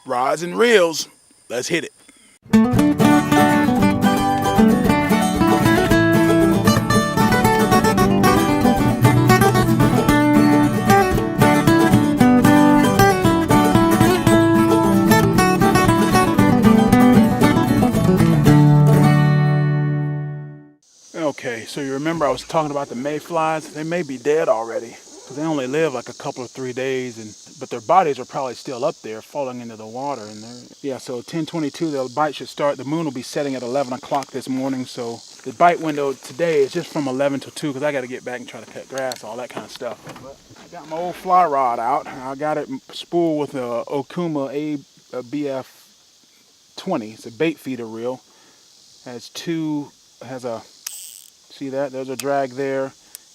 Rods and reels. Let's hit it. Okay, so you remember I was talking about the mayflies? They may be dead already because they only live like a couple or 3 days, but their bodies are probably still up there falling into the water. And yeah, so 10:22, the bite should start. The moon will be setting at 11 o'clock this morning, so the bite window today is just from 11 to 2 because I got to get back and try to cut grass, all that kind of stuff. But I got my old fly rod out. I got it spooled with a Okuma ABF 20. It's a bait feeder reel. Has a See that? There's a drag there,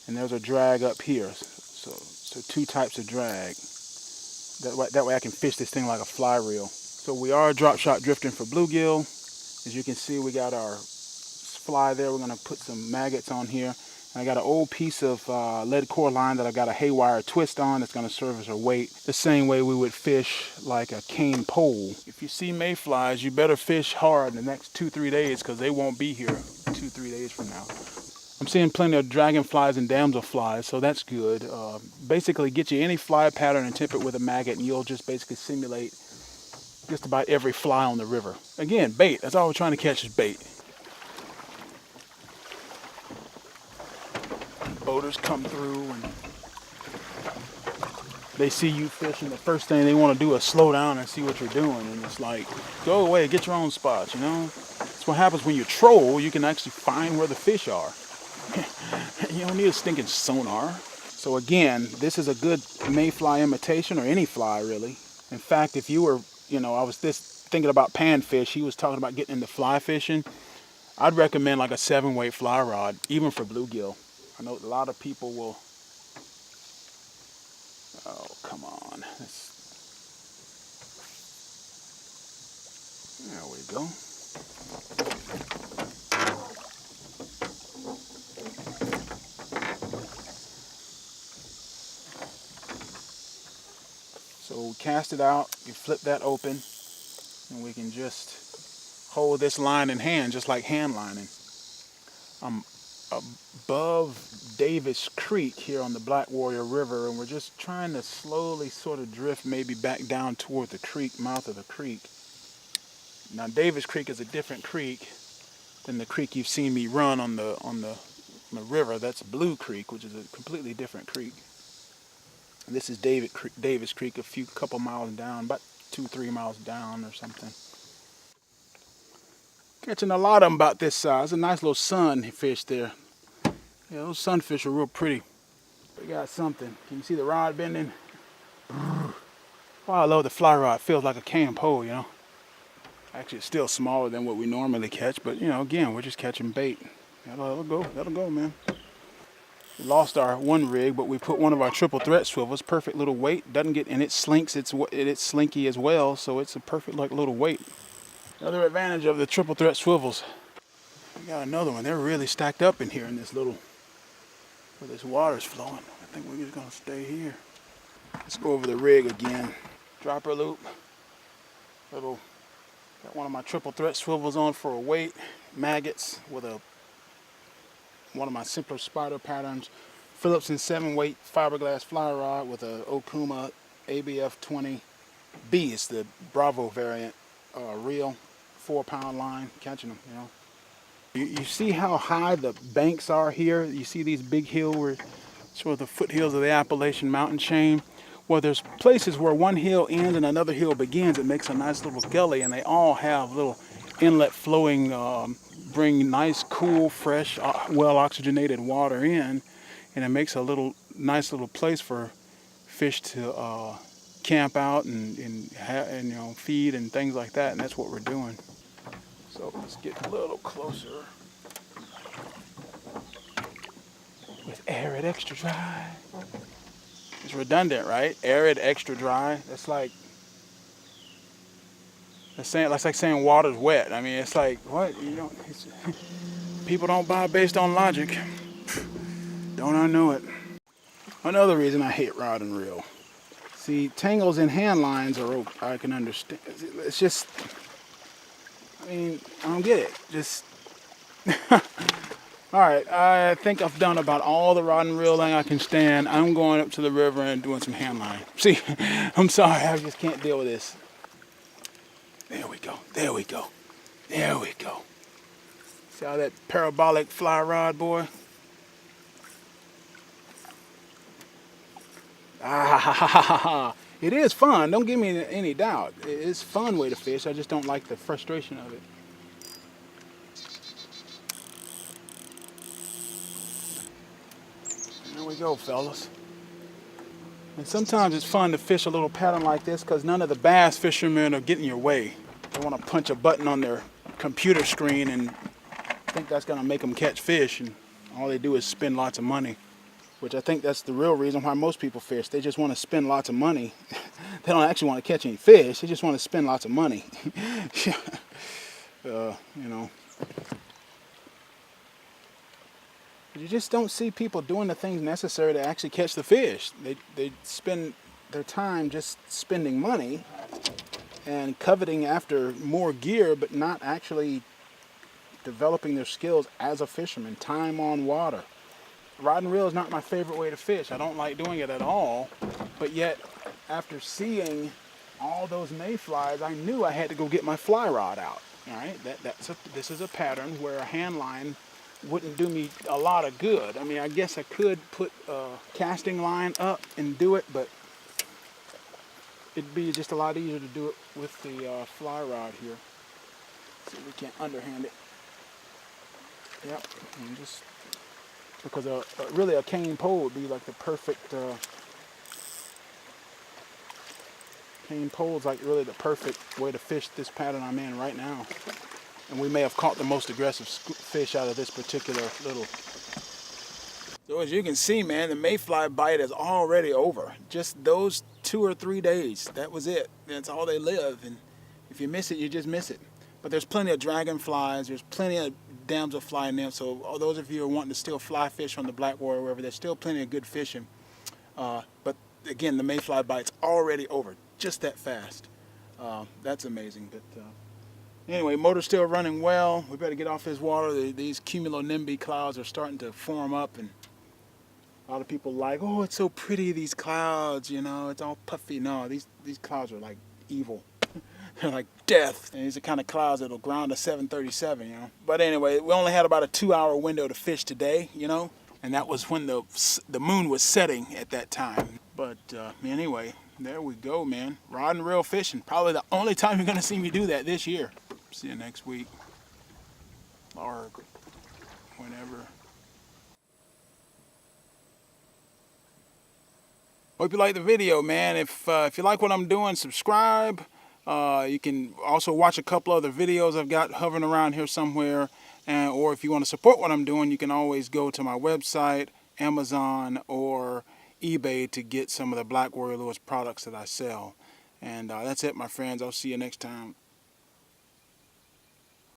and there's a drag up here. So two types of drag. That way I can fish this thing like a fly reel. So we are drop shot drifting for bluegill. As you can see, we got our fly there. We're going to put some maggots on here. And I got an old piece of lead core line that I've got a haywire twist on that's going to serve as a weight. The same way we would fish like a cane pole. If you see mayflies, you better fish hard in the next 2-3 days because they won't be here 2-3 days from now. I'm seeing plenty of dragonflies and damselflies, so that's good. Basically, get you any fly pattern and tip it with a maggot, and you'll just basically simulate just about every fly on the river. Again, bait. That's all we're trying to catch is bait. Boaters come through, and they see you fishing. The first thing they want to do is slow down and see what you're doing, and it's like, go away, get your own spots, you know? That's what happens when you troll. You can actually find where the fish are. You don't need a stinking sonar. So again, this is a good mayfly imitation, or any fly really. In fact, if you were, I was thinking about panfish. He was talking about getting into fly fishing. I'd recommend like a 7-weight fly rod, even for bluegill. I know a lot of people will. Oh, come on. There we go. So we cast it out, you flip that open, and we can just hold this line in hand, just like hand lining. I'm above Davis Creek here on the Black Warrior River, and we're just trying to slowly sort of drift maybe back down toward the creek, mouth of the creek. Now Davis Creek is a different creek than the creek you've seen me run on the river. That's Blue Creek, which is a completely different creek. This is Davis Creek, a couple miles down, about 2-3 miles down or something. Catching a lot of them about this size. A nice little sunfish there. Yeah, those sunfish are real pretty. They got something. Can you see the rod bending? Oh, I love the fly rod. It feels like a cane pole, Actually, it's still smaller than what we normally catch, but again, we're just catching bait. That'll go, man. We lost our one rig, but we put one of our triple threat swivels. Perfect little weight. Doesn't get, and it slinks. It's slinky as well, so it's a perfect little weight. Another advantage of the triple threat swivels. We got another one. They're really stacked up in here in this little, where this water's flowing. I think we're just gonna stay here. Let's go over the rig again. Dropper loop. Got one of my triple threat swivels on for a weight. Maggots with one of my simpler spider patterns. Phillips and 7-weight fiberglass fly rod with a Okuma ABF 20 B. It's the Bravo variant reel, 4-pound line, catching them. You see how high the banks are here. You see these big hills, where sort of the foothills of the Appalachian mountain chain. Well, there's places where one hill ends and another hill begins. It makes a nice little gully, and they all have little inlet flowing, bring nice, cool, fresh, well-oxygenated water in, and it makes a nice little place for fish to camp out and feed and things like that, and that's what we're doing. So let's get a little closer with arid extra dry. It's redundant, right? Arid extra dry. That's like saying water's wet. I mean, it's like, what? People don't buy based on logic. Don't I know it? Another reason I hate rod and reel. See, tangles and hand lines are, I can understand. It's just, I mean, I don't get it. Just, all right, I think I've done about all the rod and reel thing I can stand. I'm going up to the river and doing some hand line. See, I'm sorry, I just can't deal with this. There we go, there we go, there we go. See how that parabolic fly rod, boy? Ah, it is fun. Don't give me any doubt. It's a fun way to fish. I just don't like the frustration of it. There we go, fellas. And sometimes it's fun to fish a little pattern like this because none of the bass fishermen are getting your way. They want to punch a button on their computer screen and think that's going to make them catch fish, and all they do is spend lots of money. Which I think that's the real reason why most people fish. They just want to spend lots of money. They don't actually want to catch any fish. They just want to spend lots of money. You know. But you just don't see people doing the things necessary to actually catch the fish. They spend their time just spending money and coveting after more gear, but not actually developing their skills as a fisherman. Time on water. Rod and reel is not my favorite way to fish. I don't like doing it at all. But yet, after seeing all those mayflies, I knew I had to go get my fly rod out. All right, this is a pattern where a hand line wouldn't do me a lot of good. I mean, I guess I could put a casting line up and do it, but it'd be just a lot easier to do it with the fly rod here. See if we can't underhand it. Yep, and just because really a cane pole would be like the perfect cane pole is like really the perfect way to fish this pattern I'm in right now. And we may have caught the most aggressive fish out of this particular little. So as you can see, man, the mayfly bite is already over. Just those 2 or 3 days, that was it. That's all they live, and if you miss it, you just miss it. But there's plenty of dragonflies, there's plenty of damselfly nymphs, so all those of you who are wanting to still fly fish on the Blackwater or wherever, there's still plenty of good fishing. But again, the mayfly bite's already over, just that fast. That's amazing. But anyway, motor's still running well. We better get off this water. These cumulonimbus clouds are starting to form up, and a lot of people like, oh, it's so pretty, these clouds, you know, it's all puffy. No, these clouds are like evil. They're like death. And these are kind of clouds that'll ground a 737, you know. But anyway, we only had about a 2-hour window to fish today, you know. And that was when the moon was setting at that time. But anyway, there we go, man. Rod and reel fishing. Probably the only time you're going to see me do that this year. See you next week. Or whenever. Hope you like the video, man. If you like what I'm doing, subscribe. You can also watch a couple other videos I've got hovering around here somewhere. Or if you want to support what I'm doing, you can always go to my website, Amazon, or eBay to get some of the Black Warrior Lures products that I sell. And that's it, my friends. I'll see you next time.